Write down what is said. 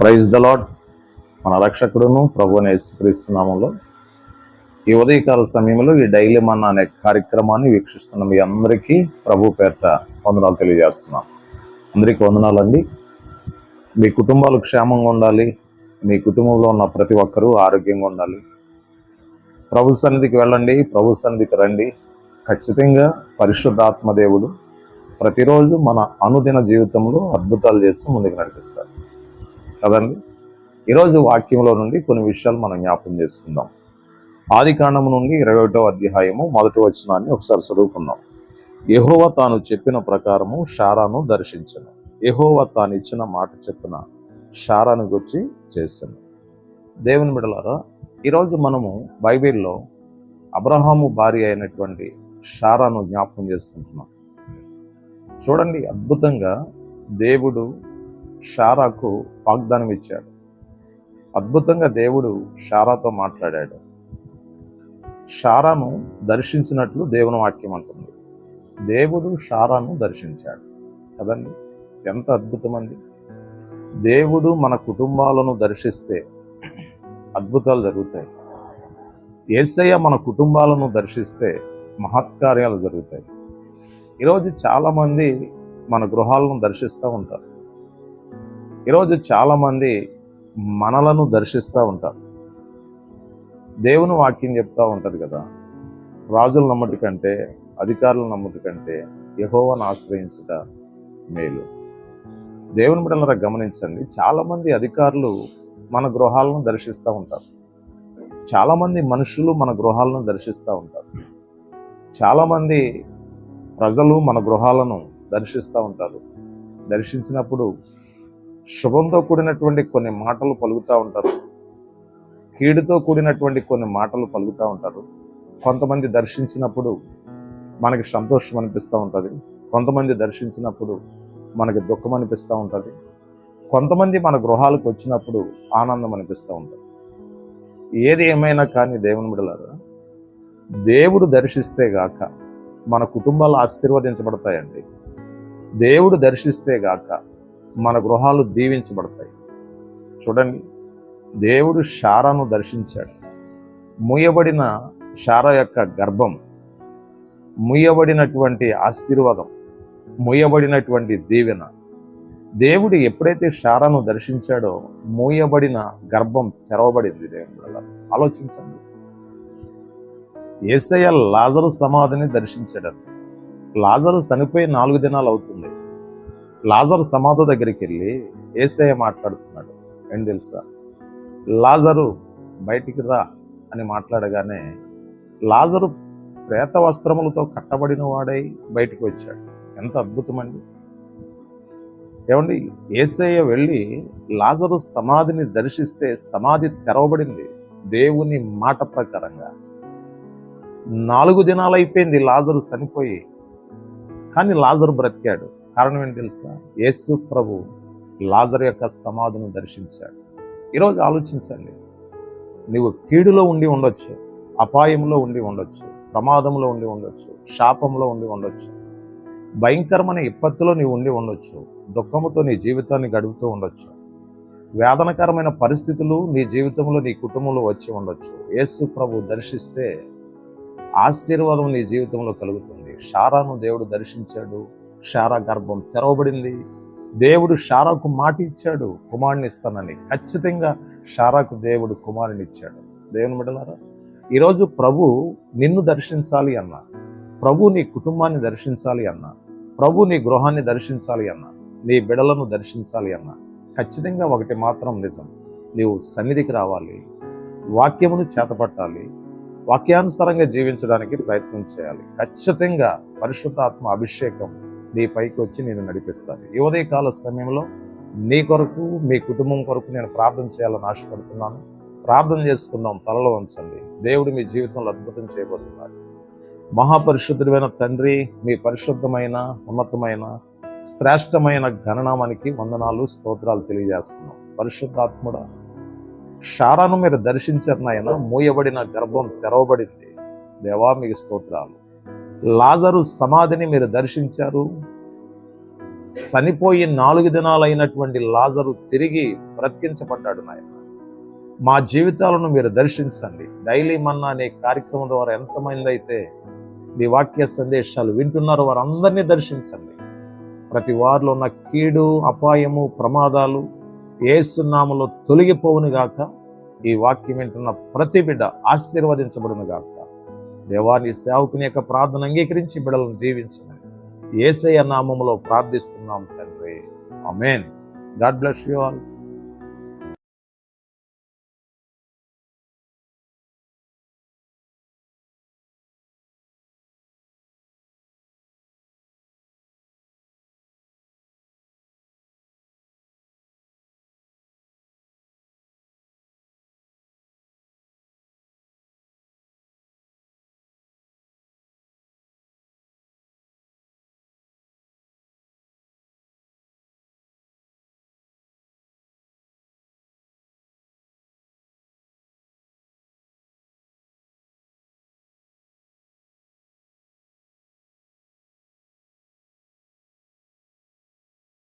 Praise the lord. మన రక్షకుడును ప్రభువుని యేసుక్రీస్తు నామములో ఈ ఉదయకాల సమయంలో ఈ డైలీ మన్నా అనే కార్యక్రమాన్ని వీక్షిస్తున్న మీ అందరికీ ప్రభు పేరిట వందనాలు తెలియజేస్తున్నాం. అందరికీ వందనాలండి. మీ కుటుంబాలు క్షేమంగా ఉండాలి, మీ కుటుంబంలో ఉన్న ప్రతి ఒక్కరూ ఆరోగ్యంగా ఉండాలి. ప్రభు సన్నిధికి వెళ్ళండి, ప్రభు సన్నిధికి రండి. ఖచ్చితంగా పరిశుద్ధాత్మ దేవుడు ప్రతిరోజు మన అనుదిన జీవితంలో అద్భుతాలు చేసి ముందుకు నడిపిస్తారు కదండి. ఈరోజు వాక్యంలో నుండి కొన్ని విషయాలు మనం జ్ఞాపకం చేసుకుందాం. ఆదికాండము నుండి 21వ అధ్యాయము 1వ వచనాన్ని ఒకసారి చదువుకుందాం. యెహోవా తాను చెప్పిన ప్రకారము షారాను దర్శించెను. యెహోవా తాను ఇచ్చిన మాట చెప్పిన షారాను గురించి చేశాను. దేవుని బిడ్డలారా, ఈరోజు మనము బైబిల్లో అబ్రహాము భార్య అయినటువంటి షారాను జ్ఞాపకం చేసుకుంటున్నాం. చూడండి, అద్భుతంగా దేవుడు షారాకు వాగ్దానం ఇచ్చాడు. అద్భుతంగా దేవుడు షారాతో మాట్లాడాడు. షారాను దర్శించినట్లు దేవుని వాక్యం అంటుంది. దేవుడు షారాను దర్శించాడు కదండి. ఎంత అద్భుతమండి. దేవుడు మన కుటుంబాలను దర్శిస్తే అద్భుతాలు జరుగుతాయి. యేసయ్య మన కుటుంబాలను దర్శిస్తే మహత్కార్యాలు జరుగుతాయి. ఈరోజు చాలామంది మన గృహాలను దర్శిస్తూ ఉంటారు. ఈరోజు చాలామంది మనలను దర్శిస్తూ ఉంటారు. దేవుని వాక్యం చెప్తూ ఉంటుంది కదా, రాజుల నమ్మటి కంటే అధికారుల నమ్మటి కంటే యెహోవాను ఆశ్రయించుట మేలు. దేవుని బిడ్డలారా గమనించండి, చాలామంది అధికారులు మన గృహాలను దర్శిస్తూ ఉంటారు. చాలామంది మనుషులు మన గృహాలను దర్శిస్తూ ఉంటారు. చాలామంది ప్రజలు మన గృహాలను దర్శిస్తూ ఉంటారు. దర్శించినప్పుడు శుభంతో కూడినటువంటి కొన్ని మాటలు పలుకుతూ ఉంటారు, కీడుతో కూడినటువంటి కొన్ని మాటలు పలుకుతూ ఉంటారు. కొంతమంది దర్శించినప్పుడు మనకి సంతోషం అనిపిస్తూ ఉంటుంది, కొంతమంది దర్శించినప్పుడు మనకి దుఃఖం అనిపిస్తూ ఉంటుంది, కొంతమంది మన గృహాలకు వచ్చినప్పుడు ఆనందం అనిపిస్తూ ఉంటుంది. ఏది ఏమైనా కానీ దేవుని బిడ్డలారా, దేవుడు దర్శిస్తే గాక మన కుటుంబాలు ఆశీర్వదించబడతాయండి. దేవుడు దర్శిస్తే గాక మన గృహాలు దీవించబడతాయి. చూడండి, దేవుడు షారాను దర్శించాడు. మూయబడిన షారా యొక్క గర్భం, మూయబడినటువంటి ఆశీర్వాదం, మూయబడినటువంటి దీవెన, దేవుడు ఎప్పుడైతే షారాను దర్శించాడో మూయబడిన గర్భం తెరవబడింది. దేవుని వల్ల ఆలోచించండి. యేసయ్య లాజరు సమాధిని దర్శించాడు. లాజరు చనిపోయి 4 దినాలు అవుతుంది. లాజరు సమాధి దగ్గరికి వెళ్ళి యేసయ్య మాట్లాడుతున్నాడు. ఏం తెలుసా, లాజరు బయటికి రా అని మాట్లాడగానే లాజరు ప్రేత వస్త్రములతో కట్టబడిన వాడై బయటికి వచ్చాడు. ఎంత అద్భుతమండి. ఏమండి, యేసయ్య వెళ్ళి లాజరు సమాధిని దర్శిస్తే సమాధి తెరవబడింది. దేవుని మాట ప్రకారంగా 4 దినాలు అయిపోయింది లాజరు చనిపోయి, కానీ లాజరు బ్రతికాడు. కారణం ఏంటి తెలుసా, యేసు ప్రభు లాజరు యొక్క సమాధిని దర్శించాడు. ఈరోజు ఆలోచించండి, నువ్వు కీడులో ఉండి ఉండొచ్చు, అపాయంలో ఉండి ఉండొచ్చు, ప్రమాదంలో ఉండి ఉండొచ్చు, శాపంలో ఉండి ఉండొచ్చు, భయంకరమైన విపత్తులో నీవు ఉండి ఉండొచ్చు, దుఃఖముతో నీ జీవితాన్ని గడుపుతూ ఉండొచ్చు, వేదనకరమైన పరిస్థితులు నీ జీవితంలో నీ కుటుంబంలో వచ్చి ఉండొచ్చు. యేసు ప్రభు దర్శిస్తే ఆశీర్వాదం నీ జీవితంలో కలుగుతుంది. షారాను దేవుడు దర్శించాడు. షారా గర్భం తెరవబడింది. దేవుడు షారాకు మాట ఇచ్చాడు, కుమారుని ఇస్తానని. ఖచ్చితంగా షారాకు దేవుడు కుమారుని ఇచ్చాడు. దేవుని బిడ్డలారా, ఈరోజు ప్రభు నిన్ను దర్శించాలి అన్నా, ప్రభు నీ కుటుంబాన్ని దర్శించాలి అన్నా, ప్రభు నీ గృహాన్ని దర్శించాలి అన్నా, నీ బిడ్డలను దర్శించాలి అన్నా, ఖచ్చితంగా ఒకటి మాత్రం నిజం, నీవు సన్నిధికి రావాలి, వాక్యమును చేతపట్టాలి, వాక్యానుసారంగా జీవించడానికి ప్రయత్నం చేయాలి. ఖచ్చితంగా పరిశుద్ధాత్మ అభిషేకం నీ పైకి వచ్చి నేను నడిపిస్తాను. ఈ ఉదయకాల సమయంలో నీ కొరకు, మీ కుటుంబం కొరకు నేను ప్రార్థన చేయాలని ఆశపడుతున్నాను. ప్రార్థన చేసుకుందాం. తలలో ఉంచండి. దేవుడు మీ జీవితంలో అద్భుతం చేయబోతున్నాడు. మహాపరిశుద్ధుడైన తండ్రి, మీ పరిశుద్ధమైన, ఉన్నతమైన, శ్రేష్టమైన ఘననామానికి వందనాలు, స్తోత్రాలు తెలియజేస్తున్నాం. పరిశుద్ధాత్ముడా, షారాను మీరు దర్శించారు నాయన. మూయబడిన గర్భం తెరవబడింది. దేవా, మీకు స్తోత్రాలు. లాజరు సమాధిని మీరు దర్శించారు. చనిపోయి 4 దినాలైనటువంటి లాజరు తిరిగి బ్రతికించబడ్డాడు నాయన. మా జీవితాలను మీరు దర్శించండి. డైలీ మన్నా అనే కార్యక్రమం ద్వారా ఎంతమంది అయితే మీ వాక్య సందేశాలు వింటున్నారో వారందరినీ దర్శించండి. ప్రతి వారిలో ఉన్న కీడు, అపాయము, ప్రమాదాలు యేసు నామములో తొలగిపోవును గాక. ఈ వాక్యం వింటున్న ప్రతి బిడ్డ ఆశీర్వదించబడును గాక. దేవాని సేవకుని యొక్క ప్రార్థన అంగీకరించి బిడ్డలను దీవించమని యేసయ్య నామములో ప్రార్థిస్తున్నాం తండ్రి. Amen. God bless you all.